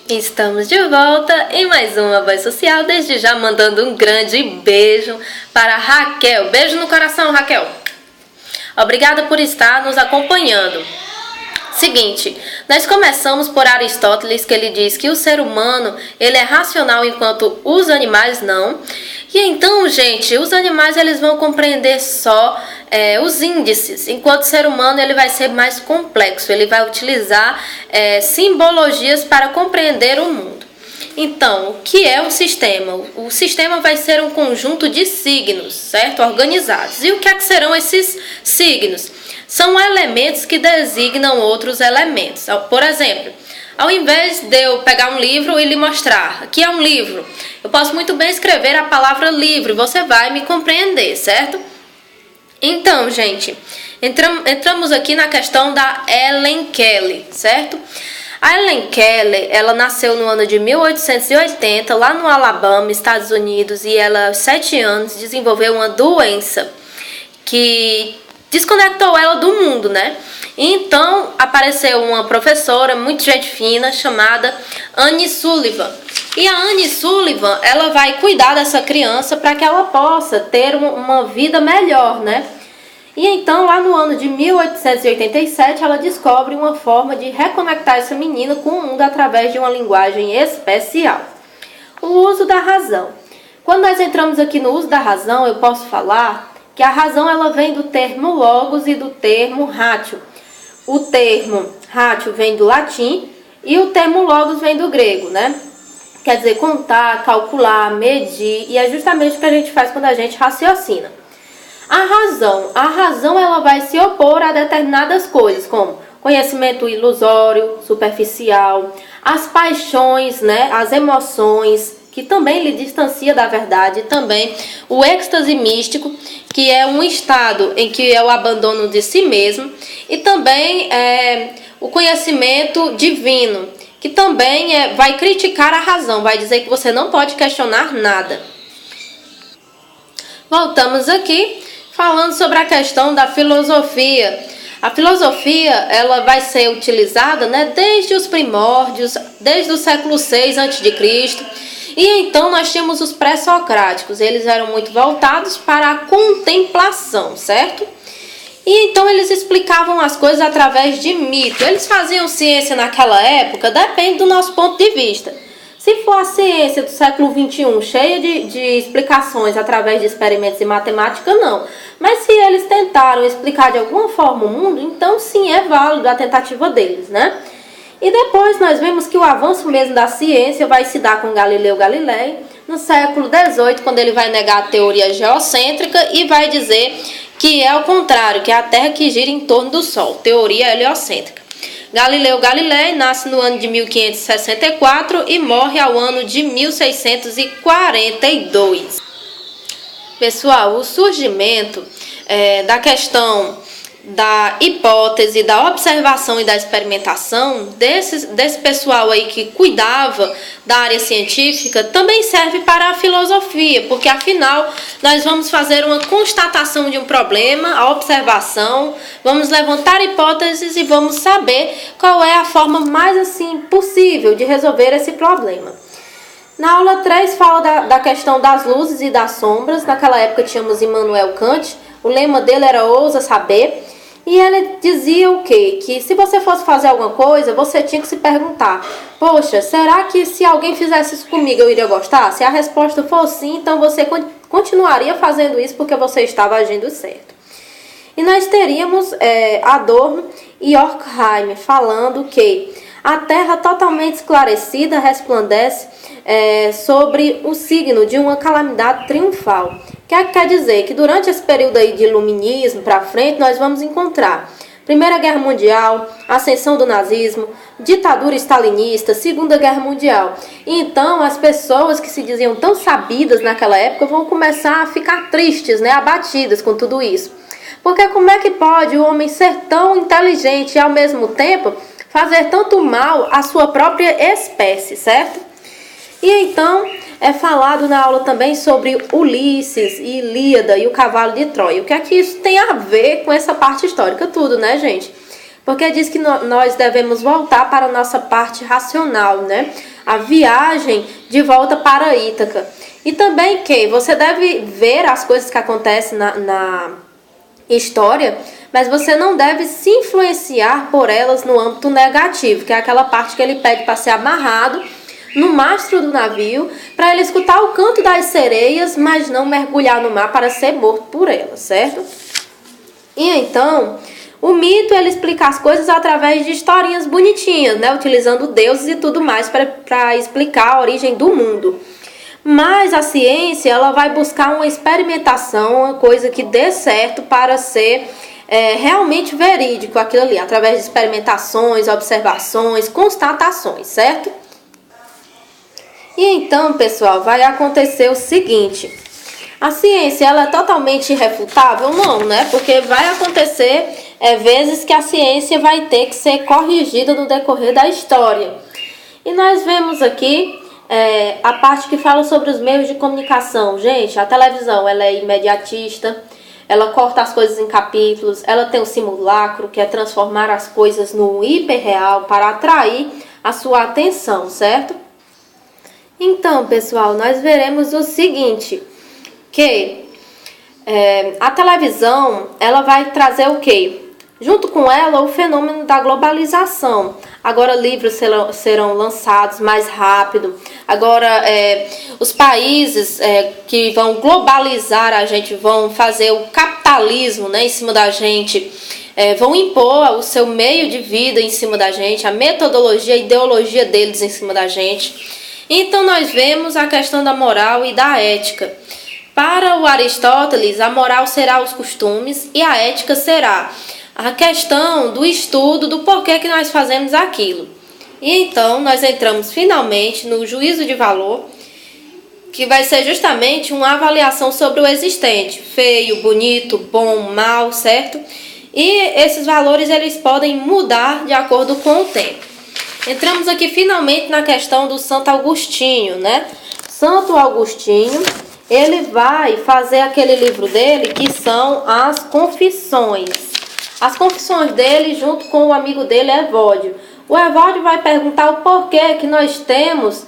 Estamos de volta em mais uma Voz Social, desde já mandando um grande beijo para a Raquel. Beijo no coração, Raquel. Obrigada por estar nos acompanhando. Seguinte, nós começamos por Aristóteles, que ele diz que o ser humano ele é racional enquanto os animais não. E então, gente, os animais eles vão compreender só os índices, enquanto o ser humano ele vai ser mais complexo, ele vai utilizar simbologias para compreender o mundo. Então, o que é um sistema? O sistema vai ser um conjunto de signos, certo? Organizados. E o que é que serão esses signos? São elementos que designam outros elementos. Por exemplo, ao invés de eu pegar um livro e lhe mostrar, aqui é um livro, eu posso muito bem escrever a palavra livro, você vai me compreender, certo? Então, gente, entramos aqui na questão da Helen Keller, certo? A Helen Keller, ela nasceu no ano de 1880, lá no Alabama, Estados Unidos, e ela, aos 7 anos, desenvolveu uma doença que desconectou ela do mundo, né? Então, apareceu uma professora, muito gente fina, chamada Annie Sullivan. E a Annie Sullivan, ela vai cuidar dessa criança para que ela possa ter uma vida melhor, né? E então, lá no ano de 1887, ela descobre uma forma de reconectar essa menina com o mundo através de uma linguagem especial. O uso da razão. Quando nós entramos aqui no uso da razão, eu posso falar que a razão ela vem do termo logos e do termo ratio. O termo ratio vem do latim e o termo logos vem do grego, né? Quer dizer, contar, calcular, medir, e é justamente o que a gente faz quando a gente raciocina. A razão ela vai se opor a determinadas coisas, como conhecimento ilusório, superficial, as paixões, né, as emoções, que também lhe distancia da verdade, também o êxtase místico, que é um estado em que é o abandono de si mesmo, e também o conhecimento divino, que também vai criticar a razão, vai dizer que você não pode questionar nada. Voltamos aqui falando sobre a questão da filosofia. A filosofia ela vai ser utilizada, né, desde os primórdios, desde o século VI a.C., e então nós tínhamos os pré-socráticos, eles eram muito voltados para a contemplação, certo? E então eles explicavam as coisas através de mito. Eles faziam ciência naquela época, depende do nosso ponto de vista. Se for a ciência do século XXI, cheia de explicações através de experimentos e matemática, não. Mas se eles tentaram explicar de alguma forma o mundo, então sim é válido a tentativa deles, né? E depois nós vemos que o avanço mesmo da ciência vai se dar com Galileu Galilei, no século XVIII, quando ele vai negar a teoria geocêntrica e vai dizer que é o contrário, que é a Terra que gira em torno do Sol, teoria heliocêntrica. Galileu Galilei nasce no ano de 1564 e morre ao ano de 1642. Pessoal, o surgimento da questão da hipótese, da observação e da experimentação desse pessoal aí que cuidava da área científica também serve para a filosofia, porque afinal nós vamos fazer uma constatação de um problema, a observação, vamos levantar hipóteses e vamos saber qual é a forma mais assim possível de resolver esse problema. Na aula 3 fala da questão das luzes e das sombras. Naquela época tínhamos Immanuel Kant, o lema dele era ousa saber. E ele dizia o quê? Que se você fosse fazer alguma coisa, você tinha que se perguntar: poxa, será que se alguém fizesse isso comigo eu iria gostar? Se a resposta for sim, então você continuaria fazendo isso porque você estava agindo certo. E nós teríamos Adorno e Horkheim falando que a Terra totalmente esclarecida resplandece sobre o signo de uma calamidade triunfal. O que quer dizer? Que durante esse período aí de iluminismo para frente, nós vamos encontrar Primeira Guerra Mundial, ascensão do nazismo, ditadura stalinista, Segunda Guerra Mundial. E então as pessoas que se diziam tão sabidas naquela época vão começar a ficar tristes, né, abatidas com tudo isso. Porque como é que pode o homem ser tão inteligente e ao mesmo tempo fazer tanto mal à sua própria espécie, certo? E então é falado na aula também sobre Ulisses e Ilíada e o cavalo de Troia. O que é que isso tem a ver com essa parte histórica? Tudo, né, gente? Porque diz que nós devemos voltar para a nossa parte racional, né? a viagem de volta para Ítaca. E também que você deve ver as coisas que acontecem na história, mas você não deve se influenciar por elas no âmbito negativo, que é aquela parte que ele pede para ser amarrado no mastro do navio, para ele escutar o canto das sereias, mas não mergulhar no mar para ser morto por elas, certo? E então, o mito ele explica as coisas através de historinhas bonitinhas, né? Utilizando deuses e tudo mais para explicar a origem do mundo. Mas a ciência ela vai buscar uma experimentação, uma coisa que dê certo para ser realmente verídico aquilo ali, através de experimentações, observações, constatações, certo? E então, pessoal, vai acontecer o seguinte: a ciência ela é totalmente irrefutável? Não, né? Porque vai acontecer vezes que a ciência vai ter que ser corrigida no decorrer da história. E nós vemos aqui a parte que fala sobre os meios de comunicação. Gente, a televisão ela é imediatista, ela corta as coisas em capítulos, ela tem o simulacro, que é transformar as coisas no hiperreal para atrair a sua atenção, certo? Então, pessoal, nós veremos o seguinte, que a televisão ela vai trazer o quê? Junto com ela, o fenômeno da globalização. Agora, livros serão lançados mais rápido. Agora, os países que vão globalizar a gente, vão fazer o capitalismo, né, em cima da gente, vão impor o seu meio de vida em cima da gente, a metodologia, a ideologia deles em cima da gente. Então, nós vemos a questão da moral e da ética. Para o Aristóteles, a moral será os costumes e a ética será a questão do estudo do porquê que nós fazemos aquilo. E então nós entramos finalmente no juízo de valor, que vai ser justamente uma avaliação sobre o existente, feio, bonito, bom, mal, certo? E esses valores eles podem mudar de acordo com o tempo. Entramos aqui finalmente na questão do Santo Agostinho, né? Santo Agostinho, ele vai fazer aquele livro dele que são as Confissões. As confissões dele junto com o amigo dele, Evódio. O Evódio vai perguntar o porquê que nós temos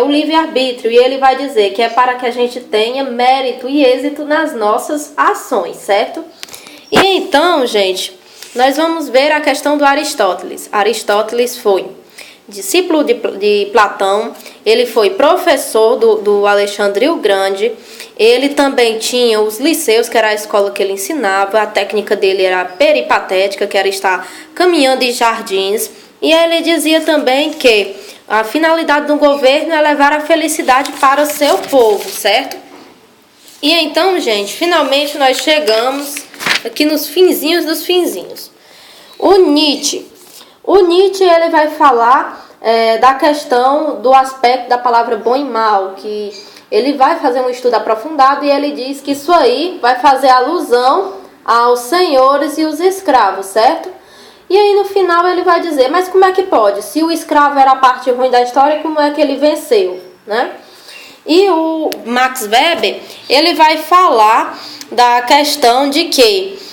o livre-arbítrio. E ele vai dizer que é para que a gente tenha mérito e êxito nas nossas ações, certo? E então, gente, nós vamos ver a questão do Aristóteles. Aristóteles foi discípulo de Platão, ele foi professor do Alexandre o Grande, ele também tinha os liceus, que era a escola que ele ensinava, a técnica dele era peripatética, que era estar caminhando em jardins, e ele dizia também que a finalidade do governo é levar a felicidade para o seu povo, certo? E então, gente, finalmente nós chegamos aqui nos finzinhos dos finzinhos. O Nietzsche ele vai falar da questão do aspecto da palavra bom e mal, que ele vai fazer um estudo aprofundado e ele diz que isso aí vai fazer alusão aos senhores e os escravos, certo? E aí no final ele vai dizer, mas como é que pode? Se o escravo era a parte ruim da história, como é que ele venceu, né? E o Max Weber, ele vai falar da questão de que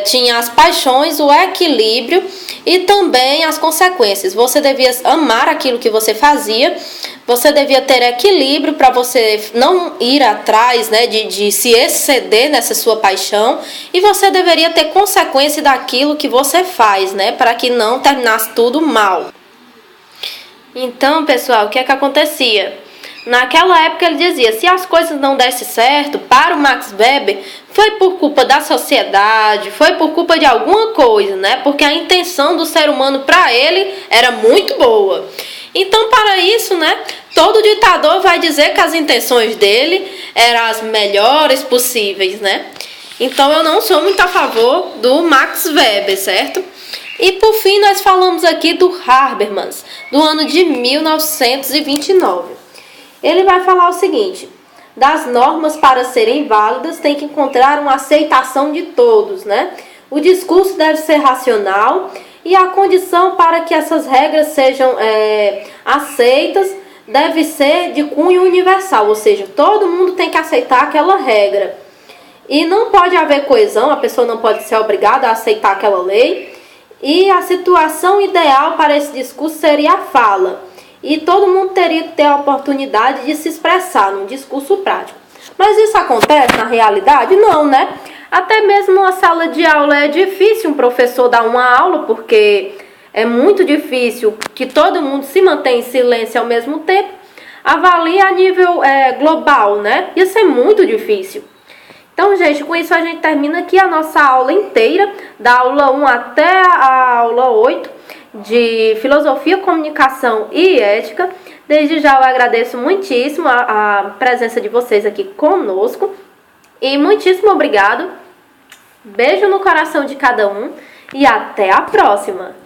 tinha as paixões, o equilíbrio e também as consequências. Você devia amar aquilo que você fazia, você devia ter equilíbrio para você não ir atrás, né, de se exceder nessa sua paixão, e você deveria ter consequência daquilo que você faz, né, para que não terminasse tudo mal. Então, pessoal, o que é que acontecia? Naquela época ele dizia, se as coisas não dessem certo, para o Max Weber, foi por culpa da sociedade, foi por culpa de alguma coisa, né? Porque a intenção do ser humano para ele era muito boa. Então, para isso, né, todo ditador vai dizer que as intenções dele eram as melhores possíveis, né? Então, eu não sou muito a favor do Max Weber, certo? E por fim, nós falamos aqui do Habermas, do ano de 1929. Ele vai falar o seguinte, das normas para serem válidas tem que encontrar uma aceitação de todos, né? O discurso deve ser racional e a condição para que essas regras sejam aceitas deve ser de cunho universal, ou seja, todo mundo tem que aceitar aquela regra. E não pode haver coesão, a pessoa não pode ser obrigada a aceitar aquela lei. E a situação ideal para esse discurso seria a fala. e todo mundo teria que ter a oportunidade de se expressar num discurso prático. Mas isso acontece na realidade? Não, né? Até mesmo numa sala de aula é difícil um professor dar uma aula, porque é muito difícil que todo mundo se mantenha em silêncio ao mesmo tempo. Avalie a nível global, né? Isso é muito difícil. Então, gente, com isso a gente termina aqui a nossa aula inteira, da aula 1 até a aula 8, de Filosofia, Comunicação e Ética. Desde já eu agradeço muitíssimo a presença de vocês aqui conosco. E muitíssimo obrigado. Beijo no coração de cada um e até a próxima!